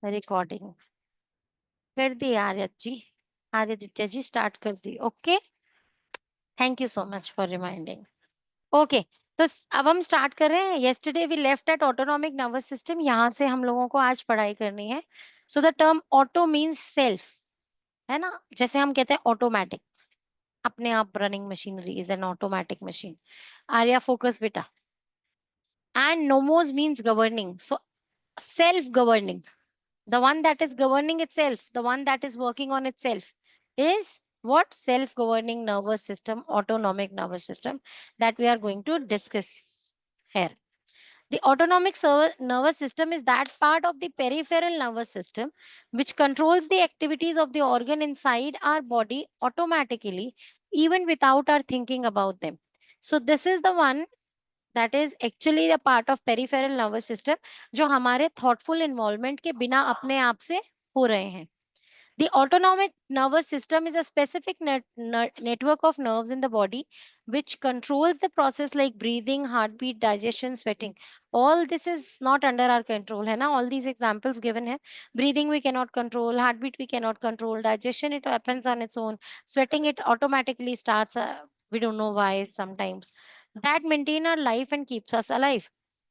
Recording कर दी Aditya ji start कर दी। Okay, thank you so much for reminding. Okay, तो अब हम स्टार्ट कर रहे हैं। Yesterday we left at autonomic nervous system, यहाँ से हम लोगों को आज पढ़ाई करनी है। So the term auto means self, है ना, जैसे हम कहते हैं ऑटोमेटिक, अपने आप running machinery is an automatic machine. Arya focus बेटा। And nomos means governing, so self governing, the one that is governing itself, the one that is working on itself is what? Self governing nervous system, autonomic nervous system, that we are going to discuss here. The autonomic nervous system is that part of the peripheral nervous system which controls the activities of the organ inside our body automatically, even without our thinking about them. So this is the one that is actually the part of peripheral nervous system जो हमारे thoughtful involvement के बिना अपने आप से हो रहे हैं. The autonomic nervous system is a specific network of nerves in the body which controls the process like breathing, heartbeat, digestion, sweating. All this is not under our control, है ना? All these examples given है. Breathing we cannot control, heartbeat we cannot control, digestion it happens on its own, sweating it automatically starts. We don't know why sometimes. That maintain our life and keeps us alive.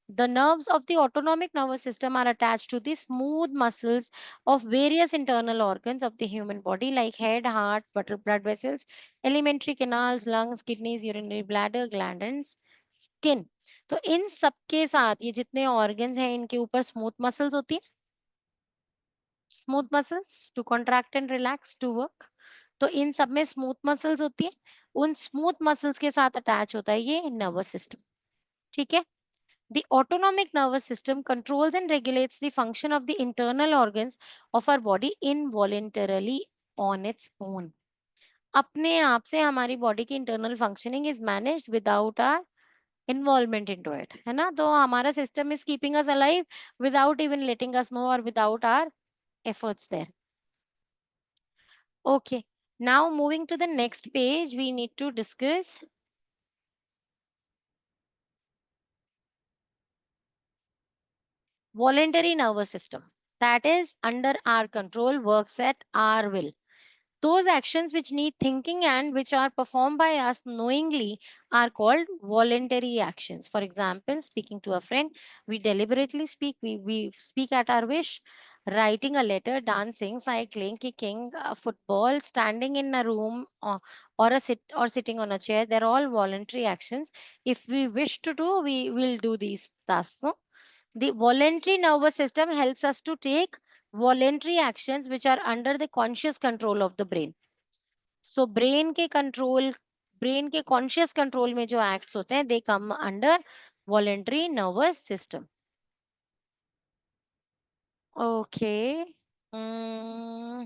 The nerves of the autonomic nervous system are attached to the smooth muscles of various internal organs of the human body like head, heart, blood vessels, alimentary canals, lungs, kidneys, urinary bladder, gland and skin. तो इन सब के साथ ये जितने organs हैं इनके ऊपर smooth muscles होती है, smooth muscles to contract and relax to work. तो इन सब में smooth muscles होती है, उन smooth muscles के साथ attach होता है ये nervous system. ठीक है. The autonomic nervous system controls and regulates the function of the internal organs of our body involuntarily on its own. अपने आप से हमारी बॉडी की internal functioning is managed without our involvement into it, है ना. तो हमारा system is keeping us alive without even letting us know और without our efforts there. Okay, now moving to the next page, we need to discuss voluntary nervous system, that is under our control, works at our will. Those actions which need thinking and which are performed by us knowingly are called voluntary actions. For example, speaking to a friend, we deliberately speak, we speak at our wish. Writing a letter, dancing, cycling, kicking a football, standing in a room, or sitting on a chair, they're all voluntary actions. If we wish to do, we will do these tasks. No? The voluntary nervous system helps us to take voluntary actions which are under the conscious control of the brain. So brain के conscious control में जो acts होते हैं, they come under voluntary nervous system. Okay. Hmm.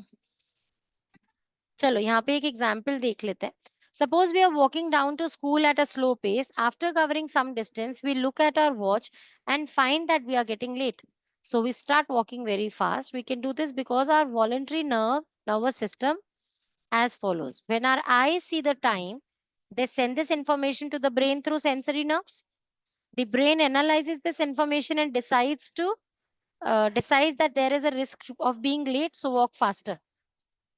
चलो यहाँ पे एक example देख लेते हैं. Suppose we are walking down to school at a slow pace. After covering some distance, we look at our watch and find that we are getting late. So we start walking very fast. We can do this because our voluntary nervous system as follows. When our eyes see the time, they send this information to the brain through sensory nerves. The brain analyzes this information and decides that there is a risk of being late, so walk faster.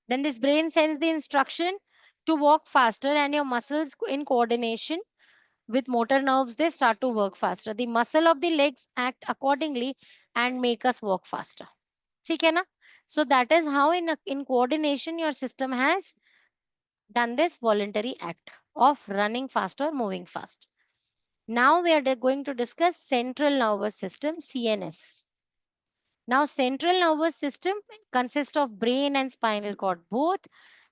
Then this brain sends the instruction to walk faster, and your muscles in coordination with motor nerves they start to work faster. The muscle of the legs act accordingly and make us walk faster. ठीक है ना? So that is how in coordination your system has done this voluntary act of running fast or moving fast. Now we are going to discuss central nervous system, CNS. Now central nervous system consists of brain and spinal cord both.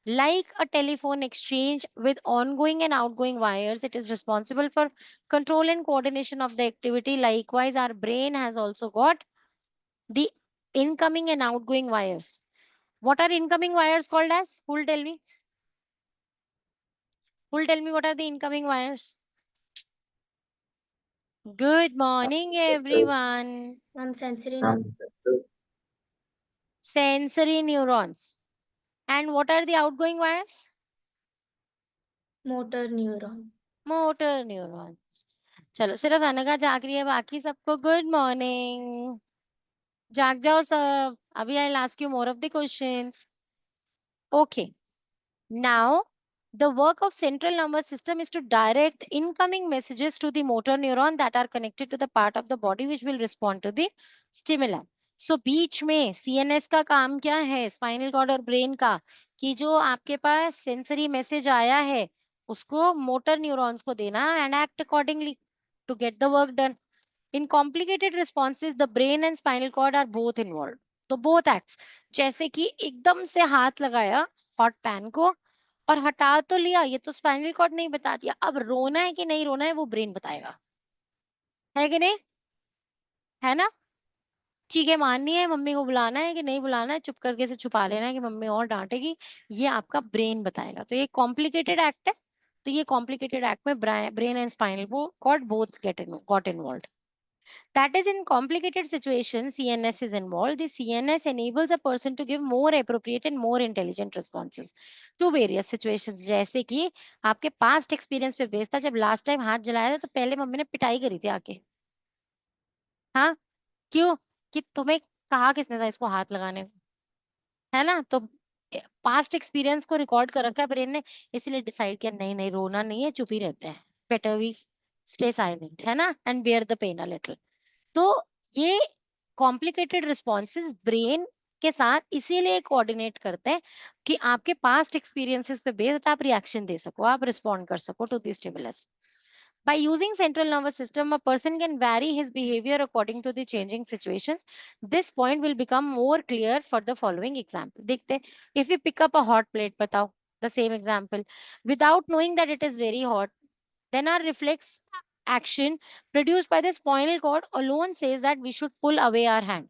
Like a telephone exchange with ongoing and outgoing wires, it is responsible for control and coordination of the activity. Likewise, our brain has also got the incoming and outgoing wires. What are incoming wires called as? Who will tell me? Who will tell me what are the incoming wires? Good morning, everyone. Sensory Sensory neurons. And what are the outgoing wires? motor neuron. Motor neurons. चलो सिर्फ अनघा जाग रही है, बाकी सबको good morning. जाग जाओ सब, अभी I will ask you more of the questions. Okay. Now, the work of central nervous system is to direct incoming messages to the motor neuron that are connected to the part of the body which will respond to the stimuli. So बीच में CNS का काम क्या है, spinal cord और brain का, कि जो आपके पास सेंसरी मैसेज आया है उसको मोटर न्यूरॉन्स को देना and act accordingly to get the work done. In complicated responses, the brain and spinal cord are both involved. तो both acts. जैसे कि एकदम से हाथ लगाया हॉट पैन को और हटा तो लिया, ये तो स्पाइनल कॉर्ड नहीं बता दिया. अब रोना है कि नहीं रोना है वो ब्रेन बताएगा, है कि नहीं, है ना. चीखें मारनी है, मम्मी को बुलाना है कि नहीं बुलाना है, चुप करके से छुपा लेना है कि मम्मी और डांटेगी, ये आपका ब्रेन बताएगा. तो ये कॉम्प्लिकेटेड एक्ट है. तो ये कॉम्प्लिकेटेड एक्ट में brain and spinal cord both got involve. That is, in complicated situations, CNS is involved. The CNS enables a person to give more appropriate and more intelligent responses to various situations. जैसे कि आपके past experience पे based था, जब last time हाथ जलाया था तो पहले मम्मी ने पिटाई करी थी आके. हाँ, क्यों? कि तुम्हें कहा किसने था इसको हाथ लगाने को? है ना. तो पास्ट एक्सपीरियंस को रिकॉर्ड कर रखा है ब्रेन ने, इसलिए डिसाइड किया नहीं नहीं रोना नहीं है, चुप ही रहते हैं, बेटर वी स्टे साइलेंट, है ना, and bear the pain a little. तो ये कॉम्प्लिकेटेड रिस्पॉन्सेज ब्रेन के साथ इसीलिए कोऑर्डिनेट करते हैं कि आपके पास्ट एक्सपीरियंसेस पे बेस्ड आप रिएक्शन दे सको, आप रिस्पॉन्ड कर सको to the stimulus. By using central nervous system, a person can vary his behavior according to the changing situations. This point will become more clear for the following example. देखते हैं, if you pick up a hot plate, बताओ, the same example, without knowing that it is very hot, then our reflex action produced by the spinal cord alone says that we should pull away our hand.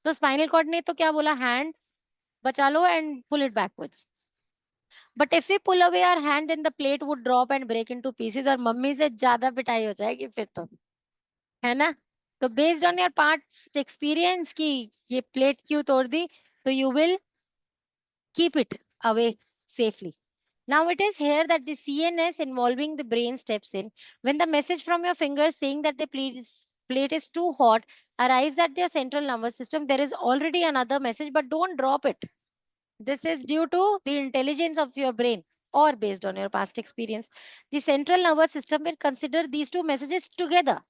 तो spinal cord ने तो क्या बोला, hand बचा लो and pull it backwards. But if we pull away our hand, then the plate would drop and break into pieces और mummy से ज्यादा पिटाई हो जाएगी फिर तो, है ना. तो based on your past experience की ये प्लेट क्यों तोड़ दी, तो you will keep it away safely. Now it is here that the CNS involving the brain steps in. When the message from your fingers saying that the plate is too hot arrives at your central nervous system, there is already another message, but don't drop it. This is due to the intelligence of your brain or based on your past experience. The central nervous system will consider these two messages together.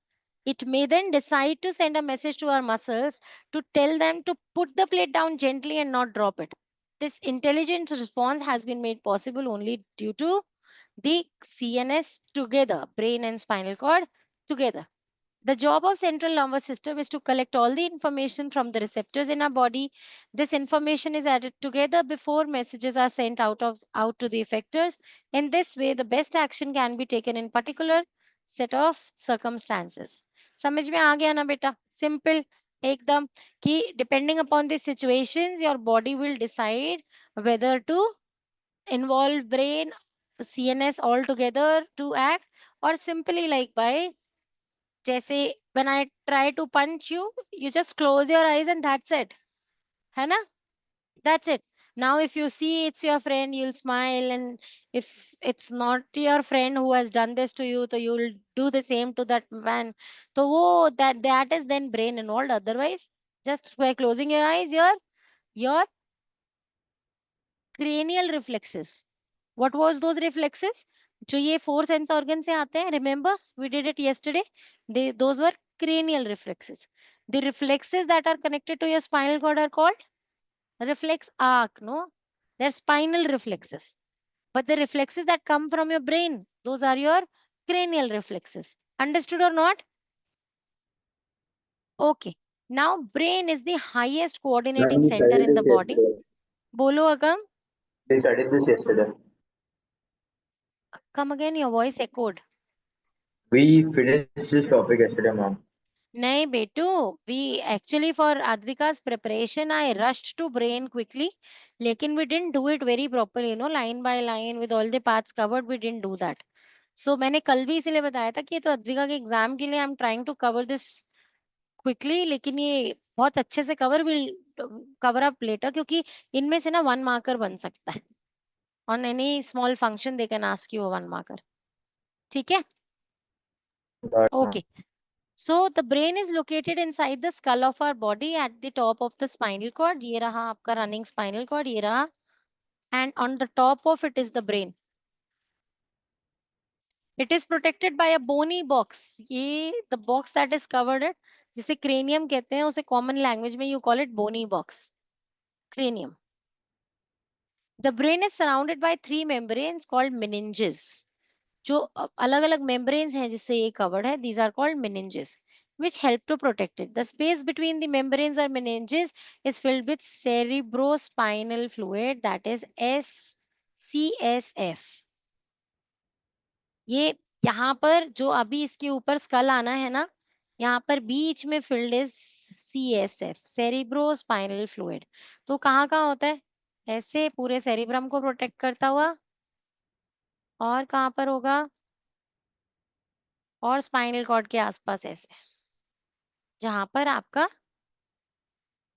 It may then decide to send a message to our muscles to tell them to put the plate down gently and not drop it. This intelligent response has been made possible only due to the CNS together, brain and spinal cord together. The job of central nervous system is to collect all the information from the receptors in our body. This information is added together before messages are sent out to the effectors. In this way, the best action can be taken in particular set of circumstances. समझ में आ गया ना बेटा? Simple एकदम, कि depending upon the situations, your body will decide whether to involve brain, CNS all together to act, or simply like by जैसे when I try to punch you, you just close your eyes and that's it. है ना? That's it. Now, if you see it's your friend, you'll smile, and if it's not your friend who has done this to you, so you'll do the same to that man. So that is then brain involved. Otherwise, just by closing your eyes, your cranial reflexes. What was those reflexes? जो ये four sense organ से आते हैं, remember we did it yesterday. Those were cranial reflexes. The reflexes that are connected to your spinal cord are called reflex arc. No, they're spinal reflexes. But the reflexes that come from your brain, those are your cranial reflexes. Understood or not? Okay. Now, brain is the highest coordinating Ma'am, we center studied in this the body. yesterday. Bolo Agam, We studied this yesterday. come again. Your voice echoed. We finished this topic yesterday, ma'am. नहीं बेटू, we actually for Advika's preparation I rushed to brain quickly, लेकिन we didn't do it very properly, you know, line by line with all the parts covered, we didn't do that. So मैंने कल भी इसीलिए बताया था कि ये तो अद्विका के एग्जाम के लिए I am trying to cover this quickly, लेकिन ये बहुत अच्छे से कवर अप लेटर, क्योंकि इनमें से ना वन मार्कर बन सकता है. On any small function they can ask you one marker. ठीक है. Got it, okay. ma'am. So the brain is located inside the skull of our body at the top of the spinal cord. ये रहा आपका running spinal cord, ये रहा, and on the top of it is the brain. It is protected by a bony box. ये the box that is covered it, जिसे cranium कहते हैं, उसे common language में you call it bony box, cranium. The brain is surrounded by three membranes called meninges. जो अलग अलग membranes हैं जिससे ये covered है, these are called meninges, which help to protect it. The space between the membranes or meninges is filled with cerebrospinal fluid, that is CSF. ये यहाँ पर जो अभी इसके ऊपर स्कल आना है ना, यहाँ पर बीच में field is CSF, cerebrospinal fluid. तो कहाँ कहाँ होता है? ऐसे पूरे सेरिब्रम को प्रोटेक्ट करता हुआ, और कहाँ पर होगा? और स्पाइनल कॉर्ड के आसपास ऐसे, जहां पर आपका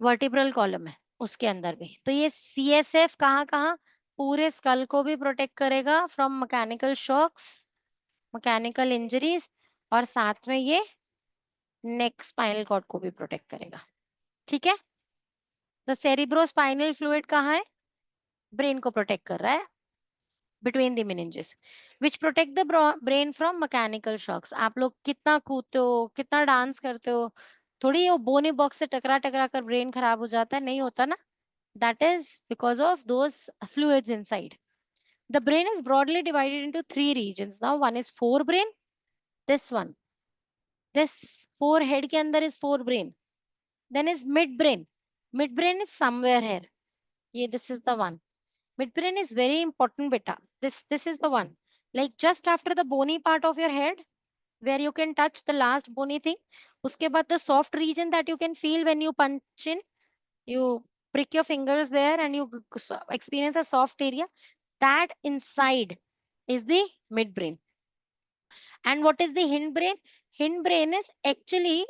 वर्टिब्रल कॉलम है उसके अंदर भी. तो ये CSF कहाँ कहाँ? पूरे स्कल को भी प्रोटेक्ट करेगा from mechanical shocks, mechanical injuries, और साथ में ये नेक स्पाइनल कॉर्ड को भी प्रोटेक्ट करेगा. ठीक है. तो सेरिब्रोस्पाइनल फ्लूइड कहाँ है? ब्रेन को प्रोटेक्ट कर रहा है, between the meninges, which protect the brain from mechanical shocks. आप लोग कितना कूदते हो, कितना डांस करते हो, थोड़ी वो बोनी बॉक्स से टकरा टकरा कर ब्रेन खराब हो जाता है, नहीं होता ना. That is because of those fluids inside. The brain is broadly divided into three regions. Now one is forebrain, this one, this forehead के अंदर is forebrain. Then is midbrain. Midbrain is somewhere here. ये this is the one. Midbrain is very important, beta. This is the one. Like just after the bony part of your head, where you can touch the last bony thing. उसके बाद the soft region that you can feel when you punch in, you prick your fingers there and you experience a soft area. That inside is the midbrain. And what is the hindbrain? Hindbrain is actually,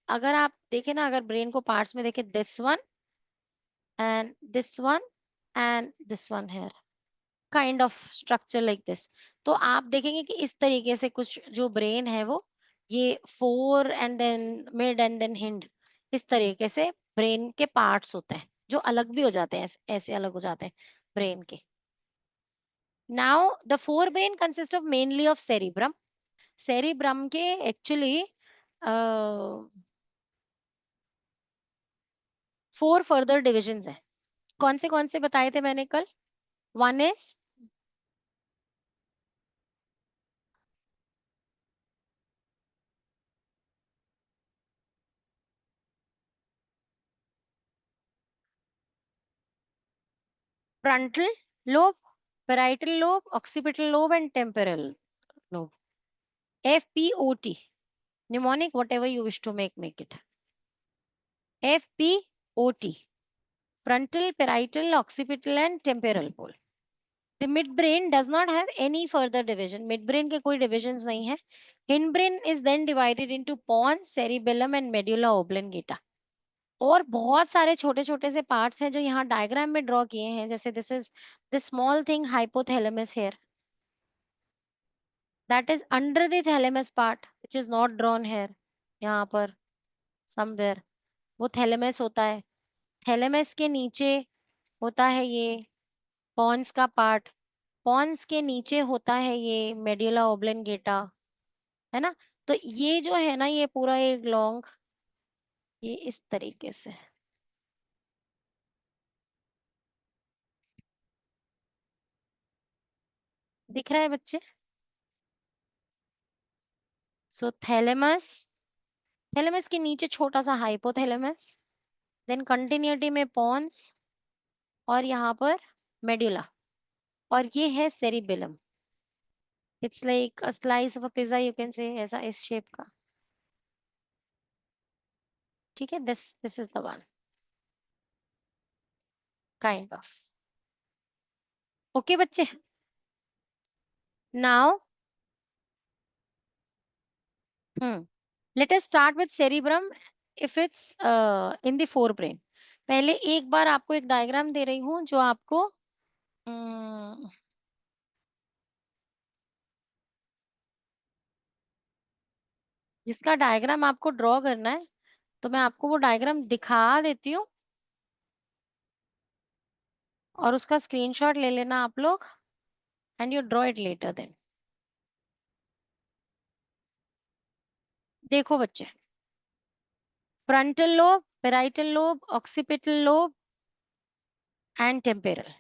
अगर आप देखें ना, अगर brain को parts में देखें, this one and this one and this one here, kind of structure like this. तो आप देखेंगे कि इस तरीके से कुछ जो ब्रेन है वो, ये fore and then mid and then hind, इस तरीके से ब्रेन के पार्ट्स होते हैं जो अलग भी हो जाते हैं, ऐसे अलग हो जाते हैं ब्रेन के. Now the fore brain consist of mainly of cerebrum. Cerebrum के एक्चुअली 4 फर्दर डिविजन्स हैं. कौन से बताए थे मैंने कल? One is frontal lobe, parietal lobe, occipital lobe, and temporal lobe. FPOT, mnemonic, whatever you wish to make it. FPOT, frontal, parietal, occipital, and temporal pole. The midbrain does not have any further division. Midbrain के कोई divisions नहीं है. Hindbrain is then divided into pons, cerebellum, and medulla oblongata. और बहुत सारे छोटे छोटे से पार्ट्स हैं जो यहाँ डायग्राम में ड्रॉ किए हैं. जैसे this is the small thing hypothalamus here, that is under the thalamus part, which is not drawn here. यहाँ पर somewhere वो थैलेमस होता है. थैलेमस के नीचे होता है ये पॉन्स का पार्ट. पॉन्स के नीचे होता है ये मेड्यूला ओब्लंगेटा, है ना. तो ये जो है ना, ये पूरा एक लॉन्ग, ये इस तरीके से दिख रहा है बच्चे. सो थैलेमस, थैलेमस के नीचे छोटा सा हाइपोथैलेमस, देन कंटिन्यूटी में पॉन्स, और यहाँ पर मेड्यूला, और ये है cerebellum. It's like a slice of a pizza, you can say, ऐसा इस शेप का. ठीक है. This is the one, kind of. Okay बच्चे. Now let us start with cerebrum. If it's in the forebrain. पहले एक बार आपको एक डायग्राम दे रही हूँ जो आपको जिसका डायग्राम आपको ड्रॉ करना है तो मैं आपको वो डायग्राम दिखा देती हूँ और उसका स्क्रीनशॉट ले लेना आप लोग and you draw it later then. देखो बच्चे, frontal lobe, parietal lobe, occipital lobe and temporal.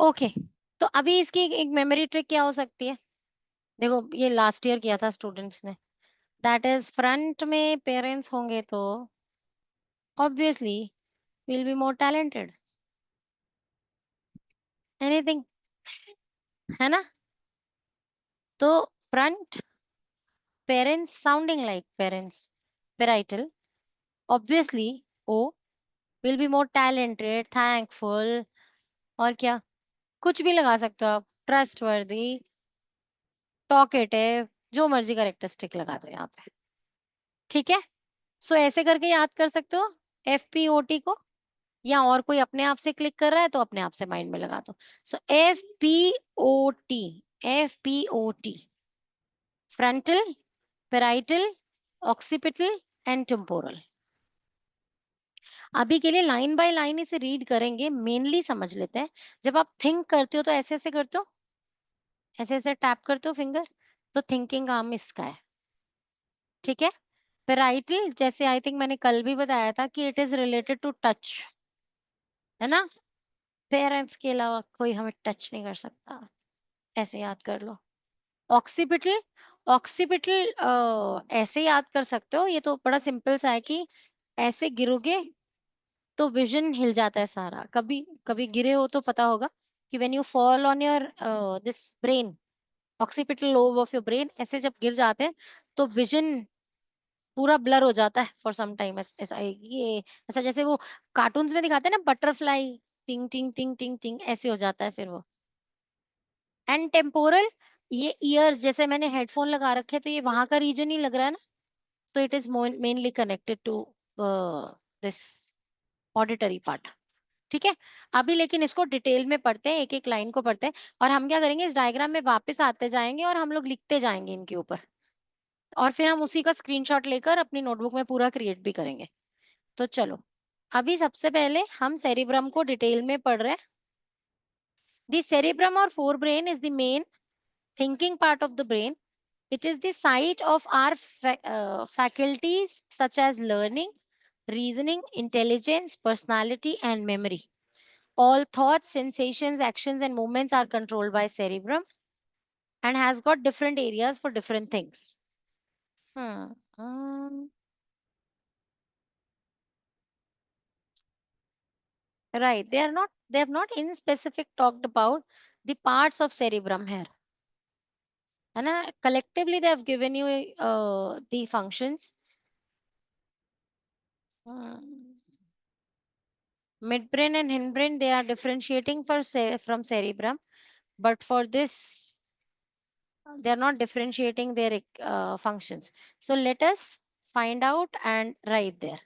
Okay, तो अभी इसकी एक मेमोरी ट्रिक क्या हो सकती है? देखो ये लास्ट ईयर किया था स्टूडेंट्स ने। दैट इज फ्रंट में पेरेंट्स होंगे तो obviously will be more talented. Anything, है ना? तो front parents sounding like parents, parietal obviously oh will be more talented, thankful, और क्या, कुछ भी लगा सकते हो आप, ट्रस्टवर्दी, टॉकेटिव, जो मर्जी करेक्टरिस्टिक लगा दो यहाँ पे। ठीक है, सो ऐसे करके याद कर सकते हो FPOT को, या और कोई अपने आप से क्लिक कर रहा है तो अपने आप से माइंड में लगा दो। सो FPOT, FPOT, frontal, parietal, occipital and temporal. अभी के लिए लाइन बाय लाइन इसे रीड करेंगे, मेनली समझ लेते हैं। जब आप थिंक करते हो तो ऐसे ऐसे करते हो, ऐसे ऐसे टैप करते हो फिंगर, तो थिंकिंग आर्म इसका है। ठीक है, पेराइटल जैसे आई थिंक मैंने कल भी बताया था कि it is related to touch, है ना? पेरेंट्स के अलावा कोई हमें टच नहीं कर सकता, ऐसे याद कर लो। ऑक्सीपिटल, ऑक्सीपिटल ऐसे याद कर सकते हो, ये तो बड़ा सिंपल सा है कि ऐसे गिरोगे तो विजन हिल जाता है सारा। कभी कभी गिरे हो तो पता होगा कि when you fall on your this brain, occipital lobe of your brain, ऐसे जब गिर जाते हैं तो विजन पूरा ब्लर हो जाता है फॉर सम टाइम। ऐसा ये ऐसा जैसे वो कार्टून्स में दिखाते हैं ना, बटरफ्लाई टिंग टिंग टिंग टिंग टिंग, ऐसे हो जाता है फिर वो। एंड टेम्पोरल, ये ईयर्स, जैसे मैंने हेडफोन लगा रखे तो ये वहां का रीजन ही लग रहा है ना, तो it is mainly connected to this auditory part. ठीक है, अभी लेकिन इसको डिटेल में पढ़ते हैं, एक एक लाइन को पढ़ते हैं। और हम क्या करेंगे, इस डायग्राम में वापस आते जाएंगे और हम लोग लिखते जाएंगे इनके ऊपर, और फिर हम उसी का स्क्रीनशॉट लेकर अपनी नोटबुक में पूरा क्रिएट भी करेंगे। तो चलो, अभी सबसे पहले हम सेरिब्रम को डिटेल में पढ़ रहे हैं। द सेरिब्रम और forebrain is the main thinking part of the brain. It is the site of our faculties such as learning, reasoning, intelligence, personality, and memory. All thoughts, sensations, actions, and movements are controlled by cerebrum and has got different areas for different things. Hmm. Right. They have not in specific talked about the parts of cerebrum here. And collectively, they have given you the functions. Midbrain and hindbrain, they are differentiating from cerebrum, but for this, they are not differentiating their functions. So let us find out and write there.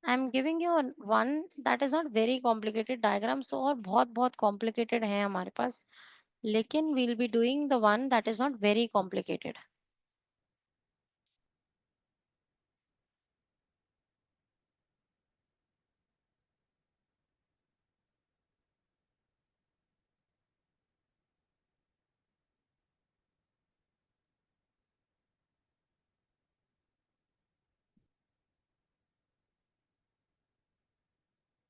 I am giving you one that is not very complicated. Diagrams तो और बहुत बहुत कॉम्प्लिकेटेड हैं हमारे पास, लेकिन we'll be doing the one that is not very complicated.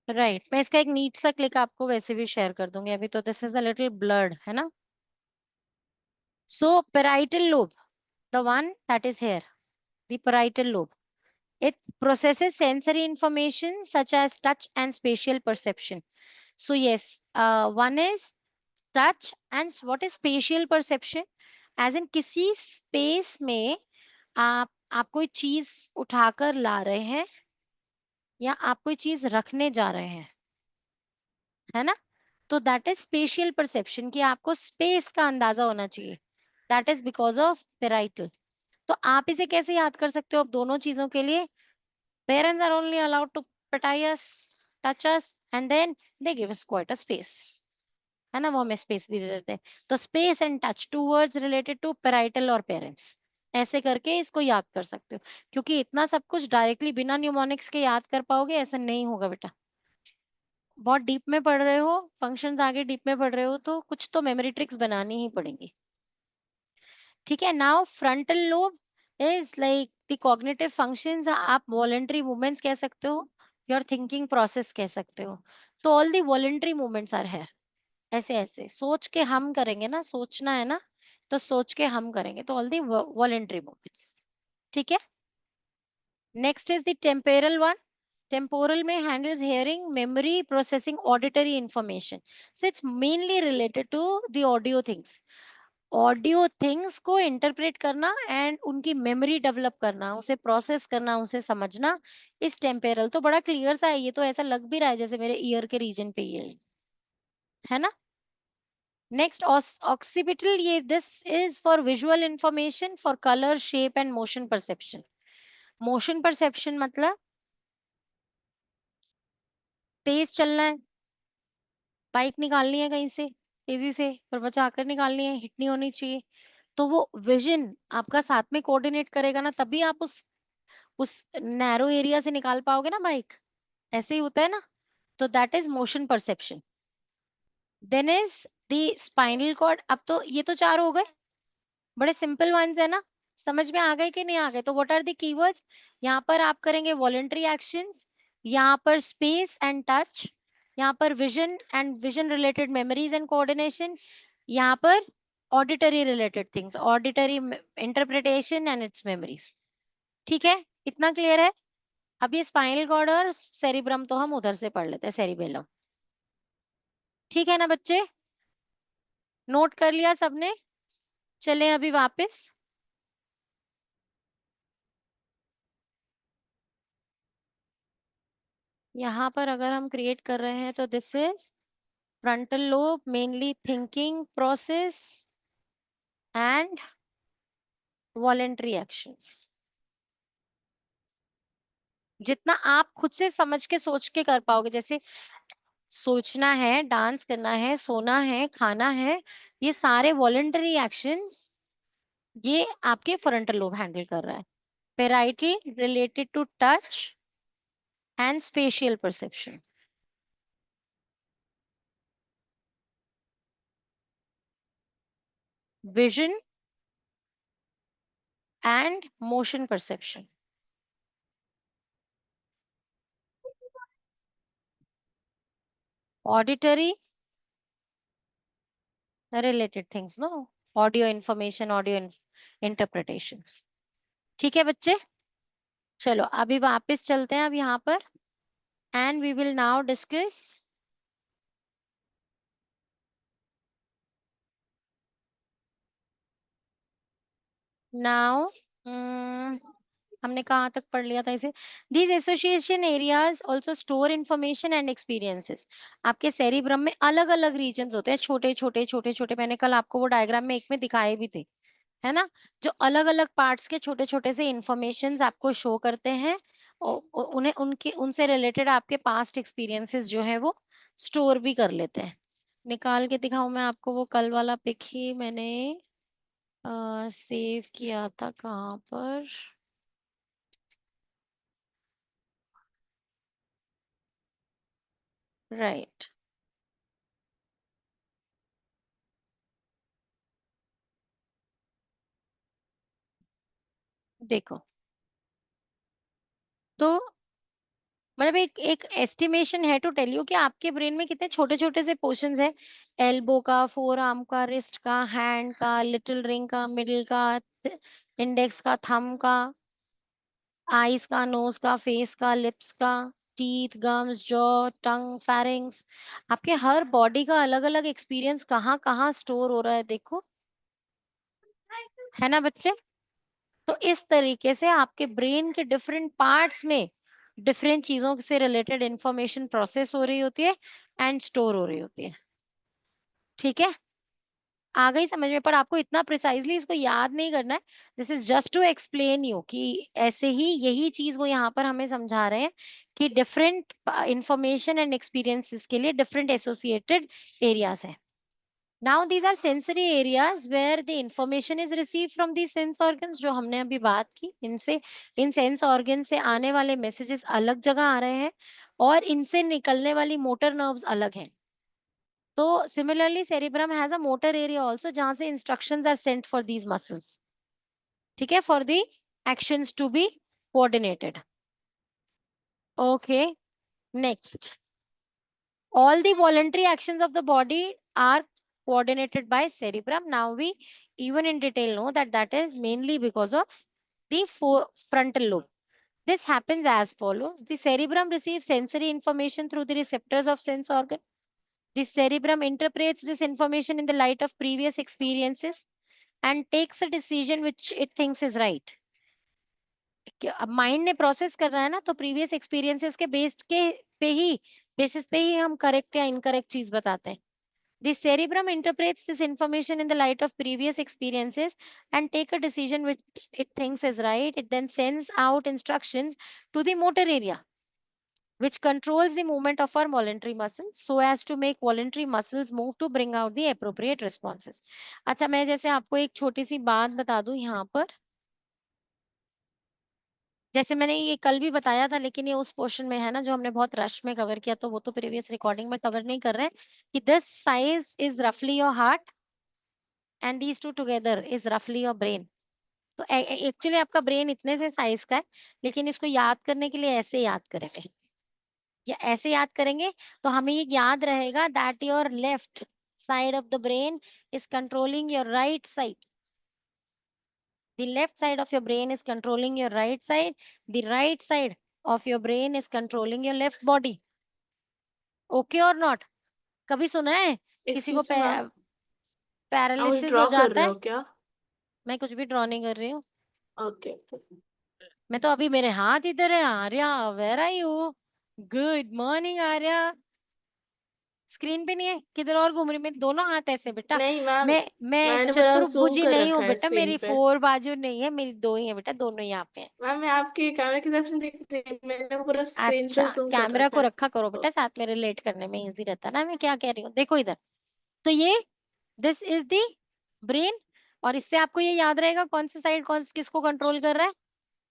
Right, मैं इसका एक नीट सा क्लिक आपको वैसे भी शेयर कर दूंगी अभी, तो this is a little blurred है ना। सो parietal lobe, the one that is here, the parietal lobe, it processes sensory information such as touch and spatial perception. So yes, one is touch and what is spatial perception, as in किसी space में आप कोई चीज उठाकर ला रहे हैं या आप कोई चीज रखने जा रहे हैं, है ना। तो दैट इज स्पेशियल परसेप्शन, कि आपको स्पेस का अंदाजा होना चाहिए। That is because of parietal. तो आप इसे कैसे याद कर सकते हो अब दोनों चीजों के लिए? Parents are only allowed to pat us, touch us, and then they give us quite a space, है ना, वो हमें स्पेस भी दे देते हैं। तो space and touch, two words related to parietal और पेरेंट्स, ऐसे करके इसको याद कर सकते हो। क्योंकि इतना सब कुछ डायरेक्टली बिना न्यूमोनिक्स के याद कर पाओगे ऐसा नहीं होगा बेटा। बहुत डीप में पढ़ रहे हो, फंक्शंस आगे डीप में पढ़ रहे हो, तो कुछ तो मेमोरी ट्रिक्स बनानी ही पड़ेंगी। ठीक है। Now frontal lobe is like the cognitive functions, आप वॉलेंटरी मूवमेंट्स कह सकते हो, योर थिंकिंग प्रोसेस कह सकते हो। तो all the voluntary movements are है, ऐसे ऐसे सोच के हम करेंगे ना, सोचना है ना, तो सोच के हम करेंगे, तो ऑल दी वॉलेंटरी मूवमेंट्स। ठीक है। Next is the temporal one. Temporal में handles hearing, memory, processing auditory information. So it's mainly related to the audio things. Audio things को इंटरप्रेट करना एंड उनकी मेमोरी डेवलप करना, उसे प्रोसेस करना, उसे समझना, इस टेम्पेरल। तो बड़ा क्लियर सा है ये, तो ऐसा लग भी रहा है जैसे मेरे ईयर के रीजन पे ही है ना। नेक्स्ट ऑक्सीपिटल, ये this is for visual information, for colour, shape and motion perception. Motion perception मतलब तेज चलना है, बाइक निकालनी है कहीं से तेजी से, पर बचा कर निकालनी है, हिट नहीं होनी चाहिए, तो वो विजन आपका साथ में कोऑर्डिनेट करेगा ना, तभी आप उस नैरो एरिया से निकाल पाओगे ना बाइक। ऐसे ही होता है ना। तो that is motion perception. Then is the spinal cord. अब तो ये तो चार हो गए, बड़े सिंपल वंस है ना, समझ में आ गए कि नहीं आ गए? तो व्हाट आर द कीवर्ड्स? यहाँ पर आप करेंगे वॉलेंटरी एक्शंस, यहाँ पर स्पेस एंड टच, यहाँ पर vision and vision related memories and coordination, यहाँ पर auditory related things, auditory interpretation and it's memories. ठीक है, इतना क्लियर है? अब ये स्पाइनल कॉर्ड और सेरिब्रम तो हम उधर से पढ़ लेते हैं, सेरिबेलम। ठीक है ना बच्चे, नोट कर लिया सबने? चलें अभी वापस। यहाँ पर अगर हम क्रिएट कर रहे हैं तो this is frontal lobe, mainly thinking process and voluntary actions. जितना आप खुद से समझ के सोच के कर पाओगे, जैसे सोचना है, डांस करना है, सोना है, खाना है, ये सारे वॉलेंटरी एक्शंस ये आपके फ्रंटल लोब हैंडल कर रहा है। Parietal related to touch and spatial perception, vision and motion perception, auditory related things, no, audio information, audio interpretations. ठीक है बच्चे, चलो अभी वापस चलते हैं अब यहाँ पर, and we will now discuss now. हमने कहाँ तक पढ़ लिया था इसे? These association areas also store information and experiences. आपके सेरिब्रम में अलग अलग रीजन होते हैं, छोटे छोटे छोटे छोटे, मैंने कल आपको वो डायग्राम में एक में दिखाए भी थे, है ना, जो अलग अलग पार्ट्स के छोटे छोटे से इंफॉर्मेशन आपको शो करते हैं। उन्हें उनके उनसे रिलेटेड आपके पास्ट एक्सपीरियंसेस जो है वो स्टोर भी कर लेते हैं। निकाल के दिखाऊं मैं आपको, वो कल वाला पिक ही मैंने सेव किया था कहाँ पर। राइट, देखो। तो मतलब एक एक एस्टिमेशन है टू टेल यू कि आपके ब्रेन में कितने छोटे छोटे से पोर्शंस है। एल्बो का, फोर आर्म का, रिस्ट का, हैंड का, लिटिल रिंग का, मिडिल का, इंडेक्स का, थंब का, आईज का, नोज का, फेस का, लिप्स का, टीथ, गम्स, जॉ, टंग, फेरिंग्स। आपके हर बॉडी का अलग अलग एक्सपीरियंस कहाँ कहाँ स्टोर हो रहा है, देखो। है ना बच्चे? तो इस तरीके से आपके ब्रेन के डिफरेंट पार्ट्स में डिफरेंट चीजों से रिलेटेड इंफॉर्मेशन प्रोसेस हो रही होती है एंड स्टोर हो रही होती है। ठीक है, आ गई समझ में? पर आपको इतना प्रिसाइजली इसको याद नहीं करना है। This is just to explain you कि ऐसे ही यही चीज वो यहाँ पर हमें समझा रहे हैं कि डिफरेंट इंफॉर्मेशन एंड एक्सपीरियंसेस के लिए डिफरेंट एसोसिएटेड एरियाज है। Now these are sensory areas where the information is received from these sense organs, जो हमने अभी बात की। इनसे, इन सेंस ऑर्गन से आने वाले मैसेजेस अलग जगह आ रहे हैं और इनसे निकलने वाली मोटर नर्व्स अलग हैं। तो similarly cerebrum has a motor area also, जहां से instructions are sent for these muscles. ठीक है, for the actions to be coordinated. Okay, next. All the voluntary actions of the body are coordinated by cerebrum. Now we even in detail know that that is mainly because of the frontal lobe. This happens as follows. The cerebrum receives sensory information through the receptors of sense organ. The cerebrum interprets this information in the light of previous experiences and takes a decision which it thinks is right. अब mind ने process कर रहा है ना, तो previous experiences के based के पे ही बेसिस पे ही हम करेक्ट या इनकरेक्ट चीज बताते हैं। The cerebrum interprets this information in the light of previous experiences and take a decision which it thinks is right. It then sends out instructions to the motor area, which controls the movement of our voluntary muscles so as to make voluntary muscles move to bring out the appropriate responses. अच्छा, मैं जैसे आपको एक छोटी सी बात बता दूं यहाँ पर। जैसे मैंने ये कल भी बताया था, लेकिन ये उस पोर्शन में है ना जो हमने बहुत रश में कवर किया, तो वो तो प्रीवियस रिकॉर्डिंग में कवर नहीं कर रहे हैं कि दिस साइज इज रफली your heart and these two together is रफली योर ब्रेन। तो एक्चुअली आपका ब्रेन इतने से साइज का है, लेकिन इसको याद करने के लिए ऐसे याद करेंगे या ऐसे याद करेंगे तो हमें ये याद रहेगा that your left side of the brain is controlling your right side. The left side of your brain is controlling your right side. The right side of your brain is controlling your left body. Okay or not? कभी सुना है किसी को excuse me ma'am, आप कुछ paralysis हो draw कर जाता रहे है? हो क्या? मैं कुछ भी ड्रॉ नहीं कर रही हूँ। Okay okay. मैं तो अभी, मेरे हाथ इधर है। Arya, where are you? Good morning Arya. Screen पे नहीं है, किधर और घूम रही? मेरे दोनों हाथ ऐसे बेटा। नहीं मैम, मैं मैंने पूरा जूम चतुर्भुजी कर नहीं रखा हूँ है बेटा, स्क्रीन मेरी पे। फोर बाजू नहीं है, मेरी दो ही है बेटा, दोनों यहाँ पे है। मैम मैं आपके कैमरे की तरफ से दिख रही हूँ, मैंने पूरा स्क्रीन अच्छा, पे जूम कर कैमरा रखा को है। रखा करो बेटा साथ में, रिलेट करने में इजी रहता है ना। मैं क्या कह रही हूँ, देखो इधर। तो ये दिस इज द ब्रेन, और इससे आपको ये याद रहेगा कौन सी साइड कौन किसको कंट्रोल कर रहा है।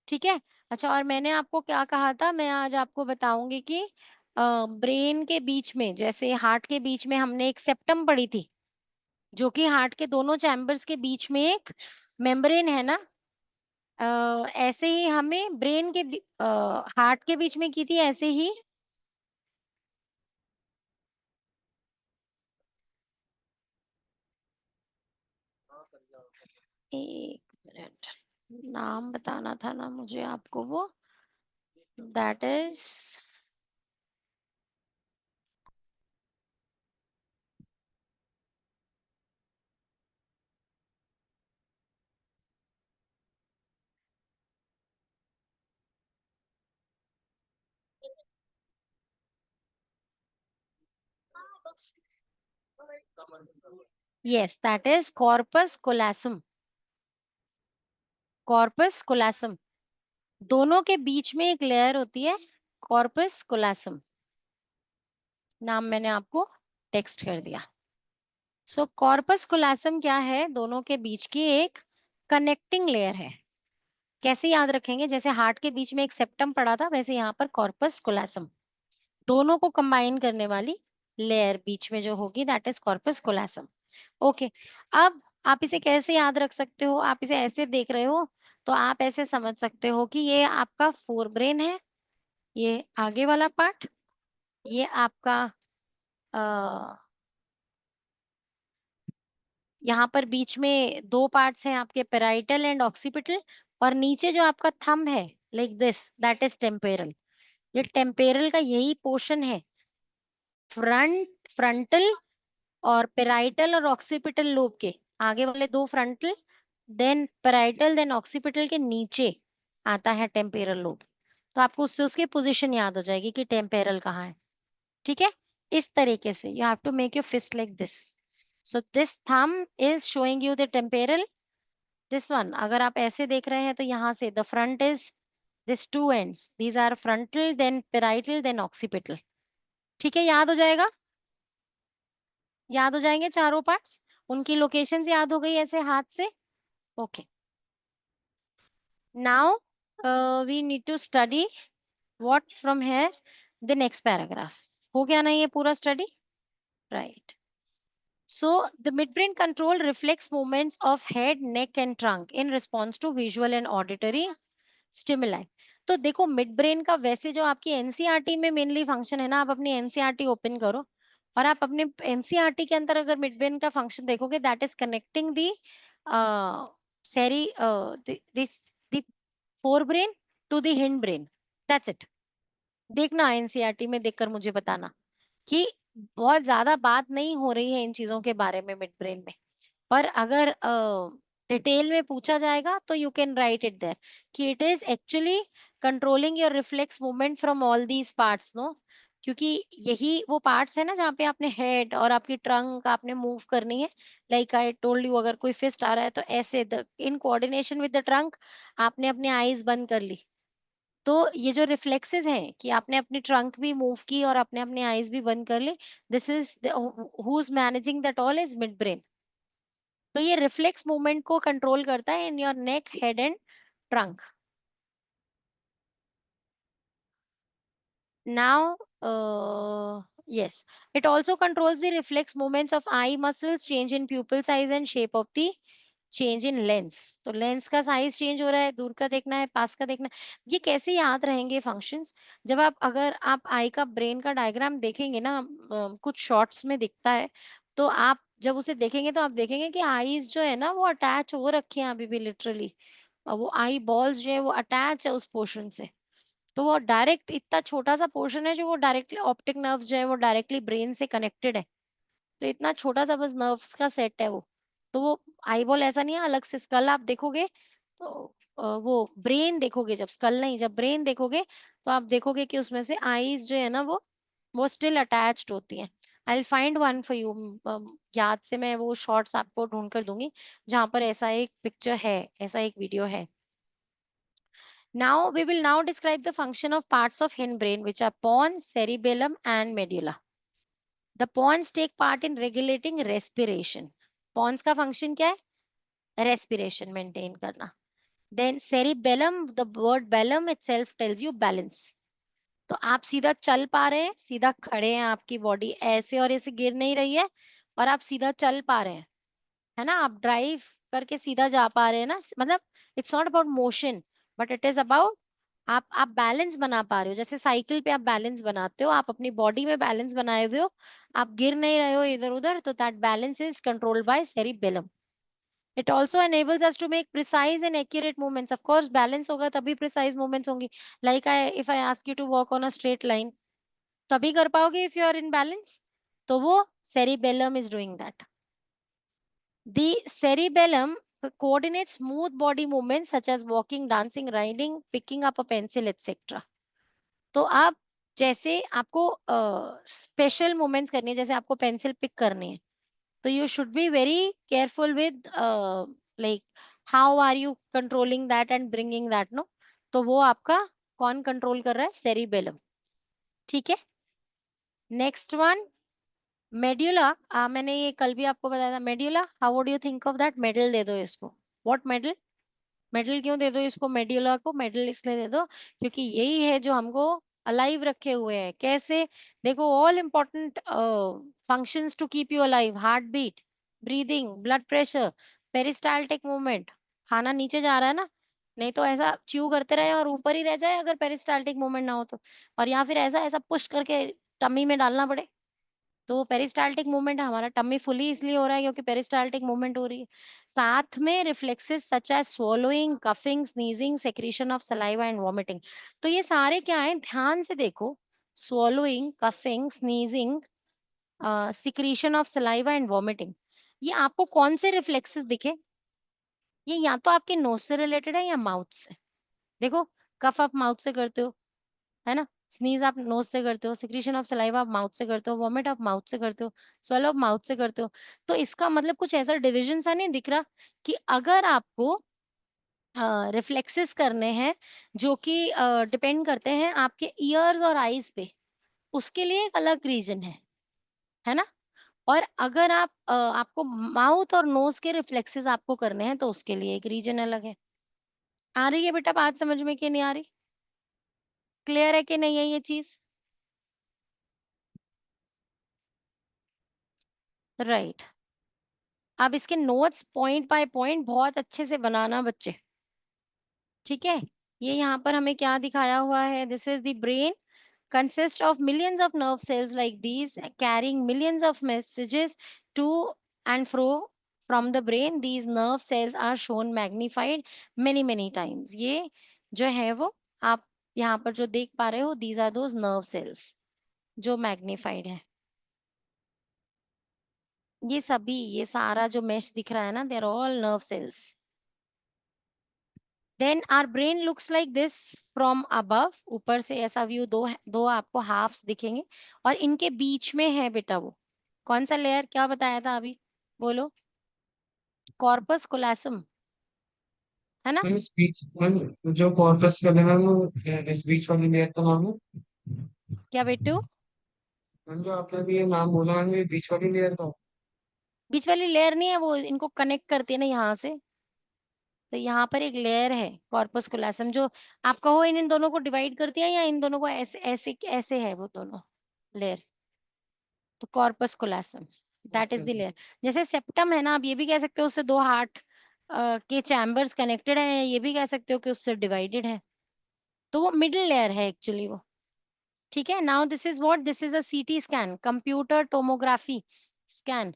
ठीक है। अच्छा, और मैंने आपको क्या कहा था, मैं आज आपको बताऊंगी कि ब्रेन के बीच में, जैसे हार्ट के बीच में हमने एक सेप्टम पढ़ी थी, जो कि हार्ट के दोनों चैम्बर्स के बीच में एक मेम्ब्रेन है ना। ऐसे ही हमें ब्रेन के हार्ट के बीच में की थी, ऐसे ही। एक मिनट, नाम बताना था ना मुझे आपको, वो that is yes, that is corpus callosum. Corpus callosum, दोनों के बीच में एक लेयर होती है कॉर्पस कोलासम, नाम मैंने आपको टेक्स्ट कर दिया। सो कॉर्पस कोलासम क्या है? दोनों के बीच की एक कनेक्टिंग लेयर है। कैसे याद रखेंगे? जैसे हार्ट के बीच में एक सेप्टम पड़ा था, वैसे यहाँ पर कॉर्पस कोलासम, दोनों को कंबाइन करने वाली लेयर बीच में जो होगी दैट इज कॉर्पस कोलासम। ओके, अब आप इसे कैसे याद रख सकते हो? आप इसे ऐसे देख रहे हो तो आप ऐसे समझ सकते हो कि ये आपका फोर ब्रेन है, ये आगे वाला पार्ट, ये आपका यहाँ पर बीच में दो पार्ट्स हैं आपके, पेराइटल एंड ऑक्सीपिटल, और नीचे जो आपका थंब है लाइक दिस दैट इज टेम्पेरल। ये टेम्पेरल का यही पोर्शन है, फ्रंटल और पेराइटल और ऑक्सीपिटल लोब के आगे वाले दो, frontal then parietal then occipital के नीचे आता है टेम्पेरल लोब। तो आपको उससे उसकी पोजीशन याद हो जाएगी कि टेम्पेरल कहाँ है। ठीक है, इस तरीके से you have to make your fist like this. So this thumb is showing you the temporal, this one अगर आप ऐसे देख रहे हैं तो यहाँ से the front is this two ends, these are frontal then parietal then occipital. ठीक है, याद हो जाएगा, याद हो जाएंगे चारों पार्ट्स, उनकी लोकेशंस याद हो गई ऐसे हाथ से। Okay, now we need to study what from here the next paragraph. हो गया ना ये पूरा study? Right. So the midbrain control reflects movements of head, neck and trunk in response to visual and auditory stimuli. तो देखो mid brain का वैसे जो आपकी एनसीईआरटी में मेनली फंक्शन है ना, आप अपनी एनसीईआरटी ओपन करो और आप अपने एनसीईआरटी के अंदर अगर मिड ब्रेन का फंक्शन देखोगे दैट इज कनेक्टिंग दी सेरी this the forebrain to the hindbrain, that's it. देखना एनसीईआरटी में देखकर मुझे बताना कि बहुत ज्यादा बात नहीं हो रही है इन चीजों के बारे में मिड ब्रेन में, पर अगर डिटेल में पूछा जाएगा तो you can write it there कि it is actually controlling your reflex movement from all these parts, no, क्योंकि यही वो पार्ट्स है ना जहाँ पे आपने हेड और आपकी ट्रंक आपने मूव करनी है। लाइक आई टोल्ड यू, अगर कोई फिस्ट आ रहा है तो ऐसे in coordination with the trunk आपने अपनी आईज बंद कर ली। तो ये जो रिफ्लेक्सेस हैं कि आपने अपनी ट्रंक भी मूव की और आपने अपनी आईज भी बंद कर ली, this is who is managing that all is midbrain. तो ये रिफ्लेक्स मूवमेंट को कंट्रोल करता है in your neck, head and trunk. Now, yes, it also controls the reflex movements of eye muscles, change in pupil size and shape of the change in lens. तो lens का size change हो रहा है, दूर का देखना है, पास का देखना है। ये कैसे याद रहेंगे फंक्शंस? जब आप अगर आप आई का ब्रेन का डायग्राम देखेंगे ना, कुछ शॉर्ट्स में दिखता है, तो आप जब उसे देखेंगे तो आप देखेंगे कि आईज जो है ना वो अटैच हो रखी है अभी भी लिटरली, वो आई बॉल्स जो है वो अटैच है उस पोर्शन से। तो वो डायरेक्ट इतना छोटा सा पोर्शन है जो वो डायरेक्टली ऑप्टिक नर्व्स जो है वो डायरेक्टली ब्रेन से कनेक्टेड है। तो इतना छोटा सा बस नर्व्स का सेट है वो। तो वो आई बॉल ऐसा नहीं है अलग से, स्कल आप देखोगे तो वो ब्रेन देखोगे, जब स्कल नहीं जब ब्रेन देखोगे तो आप देखोगे कि उसमें से आईज जो है ना वो स्टिल अटैच्ड होती हैं। आई will find one for you, याद से मैं वो शॉर्ट्स आपको ढूंढ कर दूंगी जहां पर ऐसा एक पिक्चर है, ऐसा एक वीडियो है। Now we will now describe the function of parts of hindbrain which are pons, cerebellum and medulla. The pons take part in regulating respiration. Pons का function क्या है? Respiration maintain करना. Then cerebellum, the word bellum itself tells you balance. तो आप सीधा चल पा रहे हैं, सीधा खड़े हैं, आपकी बॉडी ऐसे और ऐसे गिर नहीं रही है और आप सीधा चल पा रहे हैं, है ना, आप ड्राइव करके सीधा जा पा रहे हैं ना, मतलब it's not about motion but it is about आप बैलेंस बना पा रहे हो। जैसे साइकिल पे आप बैलेंस बनाते हो, आप अपनी बॉडी में बैलेंस बनाए हुए हो, आप गिर नहीं रहे हो इधर उधर, तो that balance is controlled by cerebellum. It also enables us to make precise and accurate movements. Of course balance होगा तभी precise movements होंगी। Like if I ask you to walk on a straight line, तभी कर पाओगे if you are in balance। तो वो cerebellum is doing that. The cerebellum coordinates smooth body movements such as walking, dancing, riding, picking up a pencil, etc. तो आप जैसे आपको special movements करनी है, जैसे आपको पेंसिल पिक करनी है, तो you should be very careful with like how are you controlling that and bringing that, no. तो वो आपका कौन कंट्रोल कर रहा है? सेरिबेलम। ठीक है, नेक्स्ट वन मेड्यूला। मैंने ये कल भी आपको बताया था। Medulla, how would you think of that? Medal दे दो इसको। What medal? मेडल क्यों दे दो इसको? मेड्यूला को मेडल इसलिए दे दो क्योंकि यही है जो हमको अलाइव रखे हुए है। कैसे? देखो, all important functions to keep you alive: heartbeat, breathing, blood pressure, peristaltic movement. खाना नीचे जा रहा है ना, नहीं तो ऐसा च्यू करते रहे और ऊपर ही रह जाए अगर पेरिस्टाल्टिक मूवमेंट ना हो तो, और या फिर ऐसा ऐसा पुश करके टमी में डालना पड़े। तो पेरिस्टाल्टिक मूवमेंट हमारा टमी फुली इसलिए हो रहा है क्योंकि पेरिस्टाल्टिक मूवमेंट हो रही है। साथ में reflexes such as swallowing, coughing, sneezing, secretion of saliva and vomiting। तो ये सारे क्या है? ध्यान से देखो। swallowing, coughing, sneezing, secretion of saliva and vomiting, ये आपको कौन से रिफ्लेक्सेस दिखे? ये या तो आपके नोज से रिलेटेड है या माउथ से। देखो, कफ आप माउथ से करते हो, है ना? स्नीज आप नोज से करते हो, सिक्रीशन ऑफ सलाइवा आप माउथ से करते हो, वॉमिट आप माउथ से करते हो, स्वेलो आप माउथ से करते हो। तो इसका मतलब कुछ ऐसा डिविजन सा नहीं दिख रहा कि अगर आपको रिफ्लेक्सेस करने हैं जो कि डिपेंड करते हैं आपके ईयर्स और आईज पे, उसके लिए एक अलग रीजन है ना? और अगर आपको माउथ और नोज के रिफ्लेक्सेस आपको करने हैं तो उसके लिए एक रीजन अलग है। आ रही है बेटा बात समझ में कि नहीं आ रही? क्लियर है कि नहीं है ये चीज? राइट। अब इसके नोट्स पॉइंट बाय पॉइंट बहुत अच्छे से बनाना बच्चे। ठीक है, ये यहाँ पर हमें क्या दिखाया हुआ है? This is the brain consists of millions of nerve cells like these carrying millions of messages to and fro from the brain. These nerve cells are shown magnified many times। ये जो है वो आप यहाँ पर जो देख पा रहे हो, these are those nerve cells जो magnified है। ये सभी, ये सारा जो mesh दिख रहा है ना, they are all nerve cells। Then our brain looks like this from above। ऊपर से ऐसा व्यू, दो आपको हाफ्स दिखेंगे और इनके बीच में है बेटा वो कौन सा लेयर? क्या बताया था अभी? बोलो। कॉर्पस कोलासम, है ना? मैम इस बीच मैम जो कॉर्पस का है मैम वो इस बीच वाली लेयर का नाम है। क्या बेटू? मैम जो आपने अभी ये नाम बोला मैम ये बीच वाली लेयर का। बीच वाली लेयर नहीं है, वो इनको कनेक्ट करती है ना यहाँ से। तो यहाँ पर एक लेयर है कॉर्पस कोलासम जो आप कहो इन दोनों को डिवाइड करती है, या इन दोनों को ऐसे ऐसे ऐसे है वो दोनों लेयर्स। तो corpus callosum that is the layer. जैसे सेप्टम है ना, आप ये भी कह सकते हो उससे दो हार्ट के चैम्बर्स कनेक्टेड हैं, ये भी कह सकते हो कि उससे डिवाइडेड है। तो वो मिडिल लेयर है एक्चुअली वो। ठीक है, now this is what? This is a CT scan, computer tomography scan.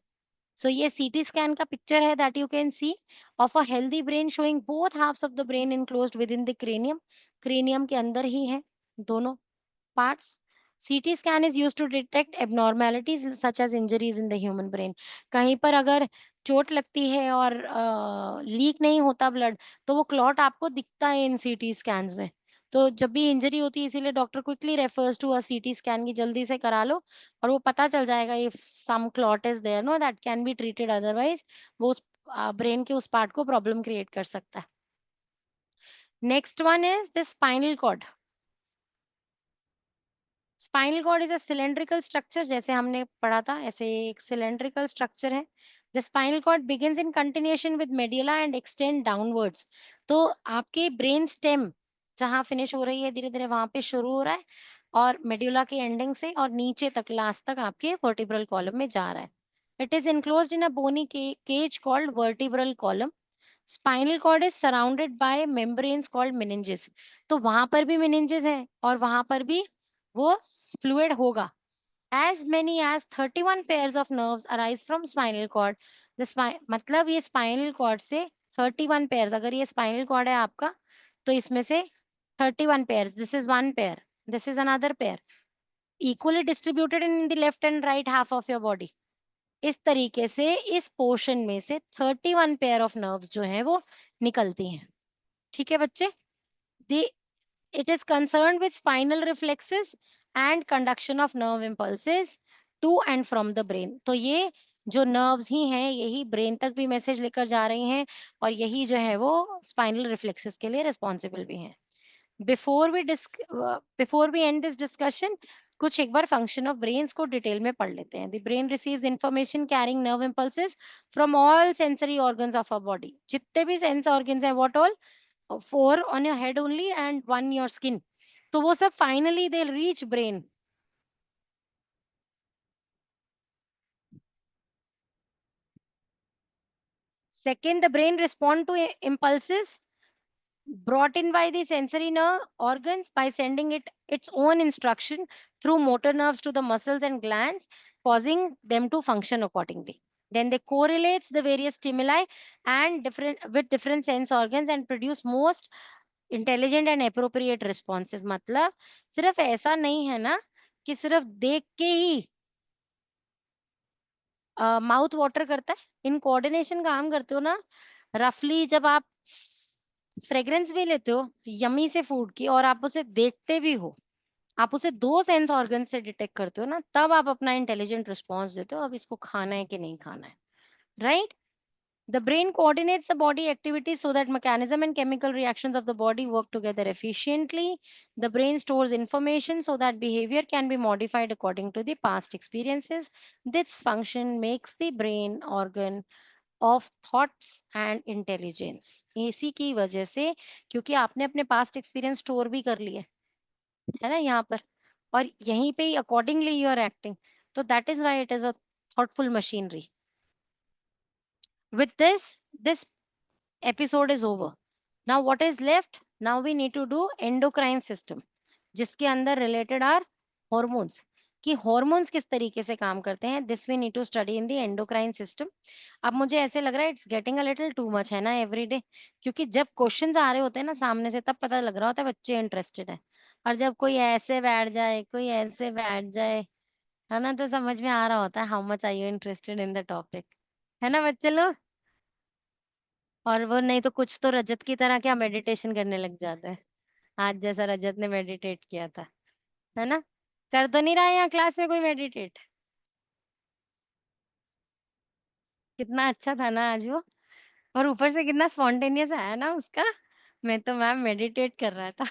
So ये सीटी स्कैन का पिक्चर है that you can see of a healthy brain showing both halves of the brain enclosed within the cranium. Cranium के अंदर ही है दोनों parts। CT scan is used to detect abnormalities such as injuries in the human brain। कहीं पर अगर चोट लगती है और लीक नहीं होता ब्लड, तो वो क्लॉट आपको दिखता है इन CT स्कैन्स में। तो जब भी इंजरी होती है इसीलिए doctor quickly refers to a CT scan की जल्दी से करा लो और वो पता चल जाएगा if some clot is there no that can be treated, otherwise वो ब्रेन के उस पार्ट को प्रॉब्लम क्रिएट कर सकता है। Next one is the spinal cord. Spinal cord is a cylindrical structure, जैसे हमने पढ़ा था ऐसे एक सिलेंड्रिकल स्ट्रक्चर है। The spinal cord begins in continuation with medulla and extend downwards. तो आपके ब्रेन स्टेम जहां फिनिश हो रही है धीरे धीरे वहां पे शुरू हो रहा है और मेड्यूला के एंडिंग से और नीचे तक लास्ट तक आपके वर्टिब्रल कॉलम में जा रहा है। It is enclosed in a bony cage called vertebral column। Spinal cord is surrounded by membranes called meninges। तो वहां पर भी meninges है और वहां पर भी वो फ्लूइड होगा। as many as 31 pairs of nerves arise from spinal cord। मतलब ये स्पाइनल कॉर्ड से 31 pairs, अगर ये स्पाइनल कॉर्ड है आपका तो इसमें से 31 pairs, this is one pair, this is another pair, equally distributed in the left and right half of your body. इस तरीके से इस पोर्शन में से 31 पेयर ऑफ नर्व्स जो है वो निकलती हैं। ठीक है बच्चे? It is concerned with spinal reflexes and conduction of nerve impulses to and from the brain। तो ये जो nerves ही हैं यही brain तक भी मैसेज लेकर जा रही हैं और यही जो है वो spinal reflexes के लिए responsible भी हैं। before we end this discussion, कुछ एक बार function of brains को detail में पढ़ लेते हैं. The brain receives information carrying nerve impulses from all sensory organs of our body. जितने भी sense organs हैं, what all? 4 on your head only and 1 your skin. तो वो सब finally they'll reach brain. Second, the brain respond to impulses brought in by the sensory nerve organs by sending it its own instruction through motor nerves to the muscles and glands, causing them to function accordingly. Then they correlates the various stimuli and different sense organs and produce most intelligent and appropriate responses. मतलब सिर्फ ऐसा नहीं है ना कि सिर्फ देख के ही माउथ वाटर करता है. इन कोऑर्डिनेशन काम करते हो ना, रफली जब आप फ्रेग्रेंस भी लेते हो यमी से फूड की और आप उसे देखते भी हो, आप उसे 2 सेंस ऑर्गन से डिटेक्ट करते हो ना, तब आप अपना इंटेलिजेंट रिस्पॉन्स देते हो अब इसको खाना है कि नहीं खाना है. Right? The brain coordinates the body activities so that mechanism and chemical reactions of the body work together efficiently. The brain stores information so that behavior can be modified according to the past experiences. This function makes the brain organ of thoughts and intelligence. इसी की वजह से, क्योंकि आपने अपने past experience store भी कर लिए है ना यहाँ पर, और यहीं पे ही accordingly you are acting. So that is why it is a thoughtful machinery. With this episode is over. Now what is left? Now we need to do endocrine system, जिसके अंदर related are hormones. कि hormones किस तरीके से काम करते हैं, this we need to study in the endocrine system. अब मुझे ऐसे लग रहा है it's getting a little too much है ना everyday, क्योंकि जब questions आ रहे होते हैं ना सामने से तब पता लग रहा होता है बच्चे interested है, और जब कोई ऐसे बैठ जाए कोई ऐसे बैठ जाए है ना, तो समझ में आ रहा होता है how much are you interested in the topic, है ना बच्चे लोग. और वो नहीं तो कुछ तो रजत की तरह क्या मेडिटेशन करने लग जाता है, आज जैसा रजत ने मेडिटेट किया था, है ना. कर तो नहीं रहा है यहाँ क्लास में कोई मेडिटेट. कितना अच्छा था ना आज वो, और ऊपर से कितना स्पॉन्टेनियस आया ना उसका. मैं तो मैम मेडिटेट कर रहा था.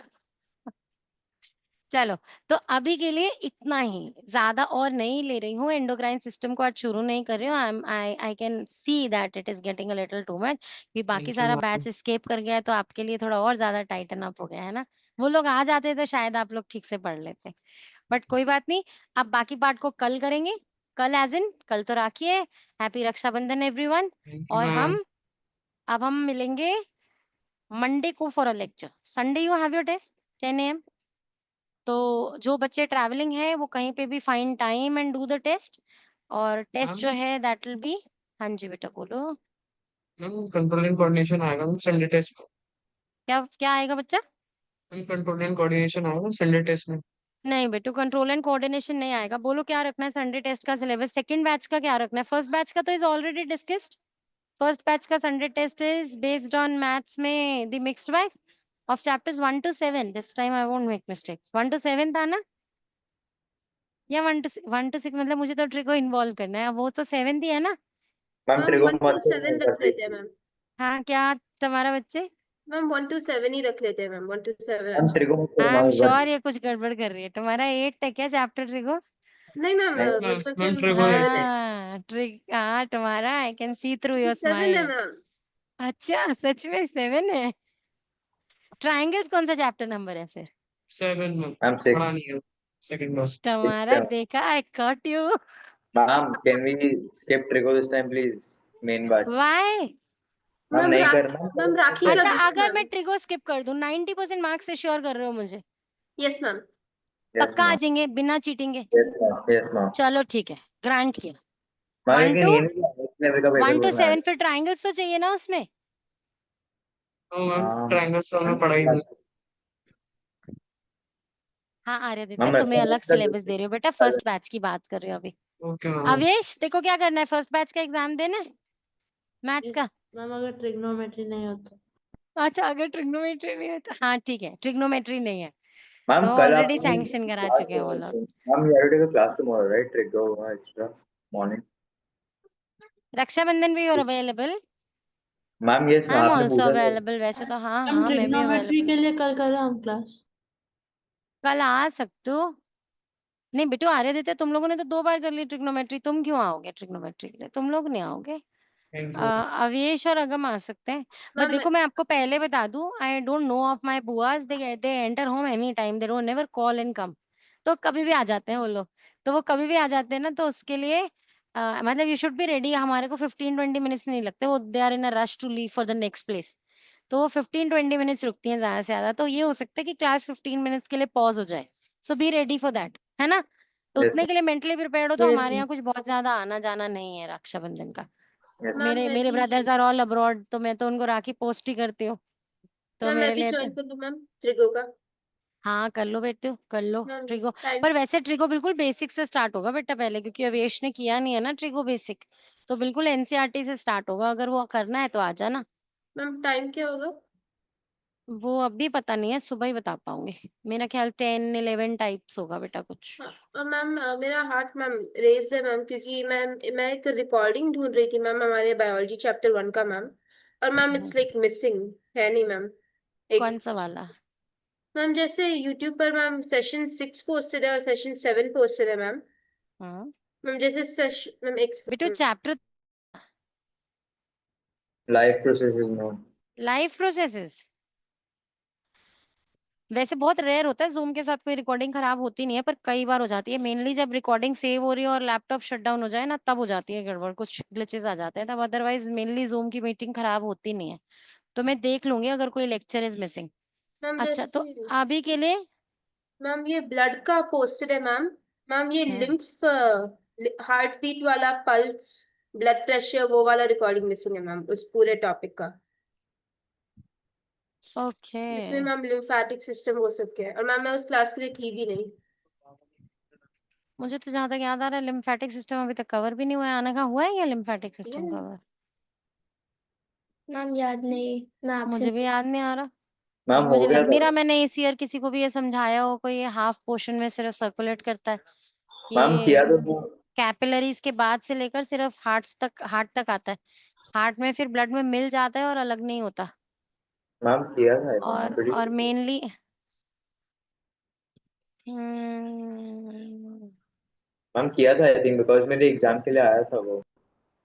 चलो, तो अभी के लिए इतना ही, ज्यादा और नहीं ले रही हूँ. एंडोक्राइन सिस्टम को आज शुरू नहीं कर रही हूँ. I can see that it is getting a little too much, कि बाकी Thank you, सारा ma'am. बैच स्केप कर गया है, तो आपके लिए थोड़ा और ज्यादा टाइटन अप हो गया है ना. वो लोग आ जाते तो शायद आप लोग ठीक से पढ़ लेते, बट कोई बात नहीं. अब बाकी पार्ट को कल करेंगे. कल एज इन कल तो राखी है. Happy Rakshabandhan everyone. Thank you, और ma'am. अब हम मिलेंगे मंडे को for a lecture. Sunday you have your test 10 AM. तो जो बच्चे ट्रैवलिंग है वो कहीं पे भी find time and do the test. और टेस्ट मैम जो है दैट विल बी, हाँ जी बेटा बोलो. मैम कंट्रोल एंड कोऑर्डिनेशन आएगा मैम संडे टेस्ट में. क्या क्या आएगा बच्चा? मैम कंट्रोल एंड कोऑर्डिनेशन आएगा संडे टेस्ट में. नहीं बेटू, कंट्रोल एंड कोऑर्डिनेशन नहीं आएगा. बोलो क्या रखना है संडे टेस्ट का सिलेबस. सेकंड बैच का क्या रखना है? फर्स्ट बैच का तो is already discussed. First batch का Sunday test is based on maths में the mixed bag of chapters 1 to 7. This time I won't make mistakes. 1 to 7 था ना, या 1 to 6? मतलब मुझे तो ट्रिको इन्वॉल्व करना है, वो तो 7th ही है ना. मैम मैम ट्रिगो 1 to 7 रख लेते हैं मैम. हाँ क्या तुम्हारा बच्चे? मैम 1 to 7 ही रख लेते हैं मैम. 1 to 7 मैम अच्छा. ट्रिगो आई एम श्योर ये कुछ गड़बड़ कर रही है. तुम्हारा 8 है क्या चैप्टर ट्रिको? नहीं मैम, नहीं मैम मतलब मैम कि ट्रिगो 7 है. हाँ ट्रिक, हाँ तुम्हारा I can see through your 7 है स्माइल. मैम. अच्छा सच में 7 है. ट्रायंगल्स कौन सा चैप्टर नंबर है फिर? 7 मैम. मैम पढ़ा 6. नहीं है सेकंड बस. तुम्हारा देखा, I caught you. Ma'am can we skip trigo this time please, main batch. Why? Ma'am ma'am नहीं करना. मैम राखी का अच्छा दिन है अगर मैं मैम. ट्रिको स्किप कर दूं 90% मार्क्स से श्योर कर रहे हो मुझे? Yes ma'am. यस पक्का आ मैम. जाएंगे बिना चीटिंग के? Yes ma'am. Yes ma'am. चलो ठीक है, ग्रांट किया. मैम 1 लेकिन to ये नहीं नेक्स्ट लेवल का पेपर 1 to बनाया. 7 फिर ट्रायंगल्स तो चाहिए ना उसमें. तो मैम हाँ ट्रायंगल्स तो हमें पढ़ा ही नहीं. हाँ आर्यदित्य, मैम तुम्हें अलग सिलेबस रेफरेंस दे रही हो बेटा, फर्स्ट बैच की बात कर रही हो अभी. Okay ma'am. अवेश देखो क्या करना है, फर्स्ट बैच का एग्जाम देना है मैथ्स का. मैम अगर ट्रिग्नोमेट्री नहीं होता. अच्छा अगर ट्रिग्नोमेट्री नहीं है तो हाँ ठीक है, ट्रिग्नोमेट्री नहीं है मैम तो कल ऑलरेडी आपकी सैंक्शन करा क्लास चुके हैं वो है. लोग. Ma'am you have to take a class tomorrow right? Trigo extra morning. Rakshabandhan भी और available. Ma'am yes I am आपने ऑल्सो पूछा था। अवेलेबल, वैसे तो हाँ मैम हाँ मैं भी ट्रिग्नोमेट्री अवेलेबल के हूँ। लिए कल करें हम क्लास? कल आ सकते हो। नहीं बेटू, आर्यदित्य तुम लोगों ने तो 2 बार कर ली ट्रिग्नोमेट्री, तुम क्यों आओगे ट्रिग्नोमेट्री के लिए? तुम लोग नहीं आओगे। Thank a, you. अवेश और अगम आ सकते हैं। बट मैम देखो मैं आपको पहले बता दूं, I don't know of my बुआस, they enter home any time, they don't never call and come. तो कभी भी आ जाते हैं वो लोग। तो वो कभी भी आ जाते हैं ना, तो उसके लिए मतलब यू शुड बी रेडी। हमारे को 15-20 मिनट्स नहीं लगते, वो they are in a rush to leave for the next place. तो वो 15-20 मिनट्स रुकती हैं ज्यादा से ज्यादा। तो ये हो सकता है कि क्लास 15 मिनट्स के लिए पॉज हो जाए। सो बी रेडी फॉर दैट, है ना? तो यस उतने के लिए मेंटली प्रिपेयर्ड हो। तो यस हमारे यहाँ कुछ बहुत ज्यादा आना जाना नहीं है रक्षाबंधन का। यस मैम मेरे मैं मेरे भी ब्रदर्स आर ऑल अब्रॉड, तो मैं तो उनको राखी पोस्ट ही करती हूँ। तो मैम मैं मेरे भी लिए तो ज्वाइन कर लूँ मैम ट्रिगो का? हाँ, कर लो बेटे, कर लो मैम ट्रिगो। टाइम पर वैसे ट्रिगो बिल्कुल बेसिक से स्टार्ट होगा बेटा पहले, क्योंकि अवेश ने किया नहीं है ना ट्रिगो बेसिक। तो बिल्कुल एनसीईआरटी से स्टार्ट होगा। अगर वो करना है तो आ जाना। मैम टाइम क्या होगा? वो अभी पता नहीं है, सुबह ही बता पाऊंगी। मेरा ख्याल 10-11 टाइप्स होगा बेटा कुछ। हाँ, और मैम मेरा हार्ट मैम रेज है मैम, क्योंकि मैं एक रिकॉर्डिंग ढूंढ रही थी मैम हमारे बायोलॉजी चैप्टर 1 का मैम। और मैम इट्स लाइक मिसिंग है नहीं मैम एक। कौन सा वाला? मैम जैसे यूट्यूब पर मैम सेशन 6 पोस्टेड है और सेशन 7 पोस्टेड है मैम। हाँ मैम जैसे सेशन मैम एक बेटू, chapter life processes ma'am. Life processes वैसे बहुत रेयर होता है। जूम के साथ कोई रिकॉर्डिंग खराब होती नहीं है, पर कई बार हो जाती है। मेनली जब रिकॉर्डिंग सेव हो रही है और लैपटॉप शट डाउन हो जाए ना, तब हो जाती है गड़बड़, कुछ ग्लिचेस आ जाते हैं तब। अदरवाइज मेनली जूम की मीटिंग खराब होती नहीं है। तो मैं देख लूंगी अगर कोई लेक्चर इज मिसिंग। मैम अच्छा, तो जैसे अभी के लिए मैम ये ब्लड का पोस्टेड है मैम। मैम ये हम्म लिम्फ हार्ट बीट वाला पल्स ब्लड प्रेशर वो वाला रिकॉर्डिंग मिसिंग है मैम उस पूरे टॉपिक का। ओके। जिसमें मैम लिम्फेटिक सिस्टम वो सब क्या है, और मैम मैं उस क्लास के लिए थी भी नहीं। मुझे तो जहां तक याद आ रहा है, लिम्फेटिक सिस्टम अभी तक कवर भी नहीं हुआ है। आने का हुआ है या लिम्फेटिक ये सिस्टम कवर? मैम याद नहीं, मैं आपसे मुझे भी याद नहीं आ रहा। मैम क्योंकि हो मुझे गया लग था। नहीं रहा मैंने इस ईयर किसी को भी ये समझाया हो। कोई ये हाफ पोर्शन में सिर्फ सर्कुलेट करता है। मैम किया ये तो था। कैपिलरीज के बाद से लेकर सिर्फ हार्ट तक आता है। हार्ट में फिर ब्लड में मिल जाता है और अलग नहीं होता। मैम किया था आई थिंक, और pretty और sure। मेनली मैम किया था आई थिंक, बिकॉज मेरे एग्जाम के लिए आया था वो।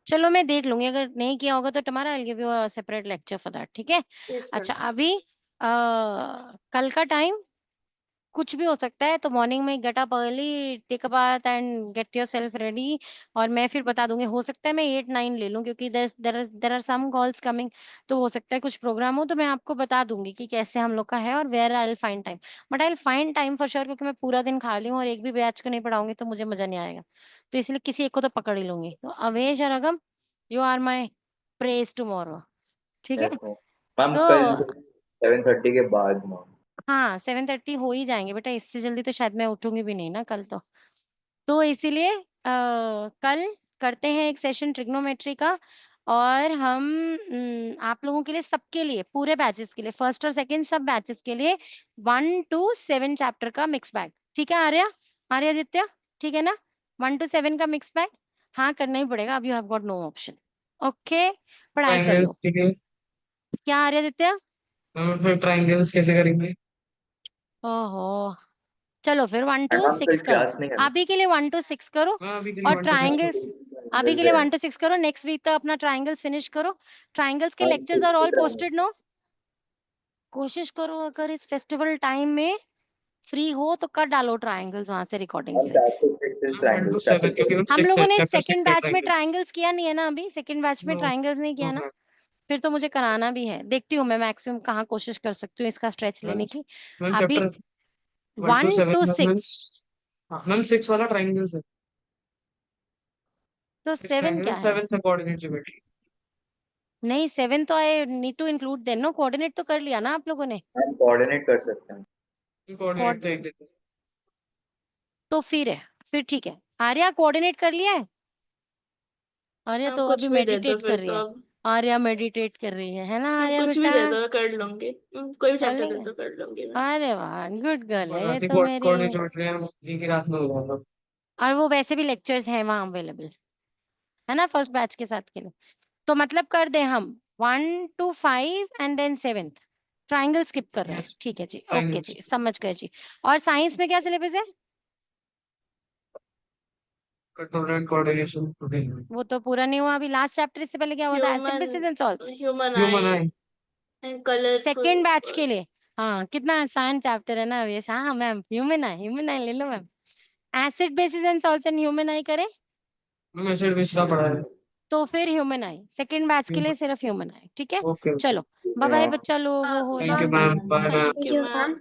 चलो मैं देख लूंगी। अगर नहीं किया होगा तो tomorrow I will give you a separate lecture for that, ठीक है? Yes ma'am. अच्छा, अभी कल का टाइम कुछ भी हो सकता है। तो मॉर्निंग में get up early, take a bath and get yourself ready. और मैं फिर बता दूंगी। हो सकता है मैं 8-9 ले लूं, क्योंकि there are some calls coming. तो हो सकता है कुछ प्रोग्राम हो, तो मैं आपको बता दूंगी कि कैसे हम लोग का है और where I will find time. But I will find time for sure, क्योंकि मैं पूरा दिन खाली हूँ और एक भी बैच को नहीं पढ़ाऊंगी तो मुझे मजा नहीं आएगा। तो इसलिए किसी एक को तो पकड़ ही लूंगी। तो अवेश और Agam, you are my praise tomorrow, ठीक है? Yes ma'am. मैम तो कल 7:30 के बाद मैम। हाँ, 7:30 हो ही जाएंगे बेटा। इससे जल्दी तो शायद मैं उठूंगी भी नहीं ना कल तो इसीलिए कल करते हैं एक सेशन ट्रिग्नोमेट्री का। और हम आप लोगों के लिए, सबके लिए, पूरे बैचेस के लिए, फर्स्ट और सेकंड सब बैचेस के लिए 1 to 7 चैप्टर का मिक्स बैग, ठीक है? आर्यादित्य, ठीक है ना? 1 to 7 का मिक्स बैग। हाँ, करना ही पड़ेगा। अब you have got no option. Okay, पढ़ाई कर लो। ट्राइंगल्स ठीक है। क्या आर्यादित्य? हम फिर ट्राइंगल्स कैसे करेंगे? ओहो, चलो फिर वन टू मैम कल सिक्स करो। क्लास नहीं है ना। अभी के लिए 1 to 6 करो। हाँ अभी के लिए और 1 to 6 ट्राइंगल्स अभी के लिए 1 to 6 करो। नेक्स्ट वीक तक अपना ट्राइंगल्स फिनिश करो। ट्राइंगल्स के lectures are all posted no. कोशिश करो अगर इस फेस्टिवल टाइम में फ्री हो तो कर डालो ट्राइंगल्स वहां से रिकॉर्डिंग मैम से। चैप्टर 6 हाँ 1 to ट्रायंगल 7 क्योंकि हम हम 6 लोगों है, ने चैप्टर सेकंड 6 है बैच में ट्राइंगल्स। ट्राइंगल्स किया नहीं है ना। अभी सेकंड बैच में नो ट्राइंगल्स नहीं किया ना। नो फिर तो मुझे कराना भी है। देखती हूँ मैं मैक्सिमम कहाँ कोशिश कर सकती हूँ इसका स्ट्रेच मैम। लेने की। मैम अभी chapter 1 to one 7 two ma'am. Six हाँ मैम 6 वाला ट्राइंगल्स है। तो 6 7 ट्राइंगल क्या है? 7 से कोऑर्डिनेट ज्योमेट्री। नहीं, 7 तो I need to include then no. Coordinate तो कर लिया ना आप लोगों ने? मैम कोऑर्डिनेट कर सकते हैं। कोऑर्डिनेट कोऑर्ड तो एक दिन। तो फिर है, फिर ठीक है। आर्या कोऑर्डिनेट कर लिया है? आर्या हाँ तो अभी कुछ भी दे दो मेडिटेट फिर कर रही तो है। अब। आर्या मेडिटेट कर रही है ना हाँ आर्या कुछ भी बेटा? दे दो मैं कर लूंगी। कोई भी कर चैप्टर दे लेंगे। दो कर लूंगी मैं। अरे वाह, गुड गर्ल और है ये रात ही तो मेरी। कोऑर्डिनेट ज्योमेट्री है एक ही रात में हो जाएगा। और वो वैसे भी लेक्चर्स हैं वहां अवेलेबल, है ना, फर्स्ट बैच के साथ के लिए। तो मतलब कर दे हम 1 to 5 and then 7th triangle skip कर रहे हैं, Yes. ठीक है जी, ओके Triangle जी, skip. समझ गए जी। और साइंस में क्या सिलेबस है? Control and coordination. Okay. वो तो पूरा नहीं हुआ अभी, लास्ट चैप्टर इससे पहले क्या हुआ था? Acid bases and salts, human Human eye eye. and colorful second batch के लिए। हाँ, कितना आसान चैप्टर है ना ये। हाँ मैम, ह्यूमन आई ले लो ma'am. Acid bases and salts and human eye करे मैम एसिड बेस का पढ़ा है। तो फिर ह्यूमन आई, सेकेंड बैच के लिए सिर्फ ह्यूमन आई, ठीक है। ओके। चलो बाय बाय बच्चा लोग, वो हो थैंक यू रहा ma'am, bye ma'am. Thank you, ma'am.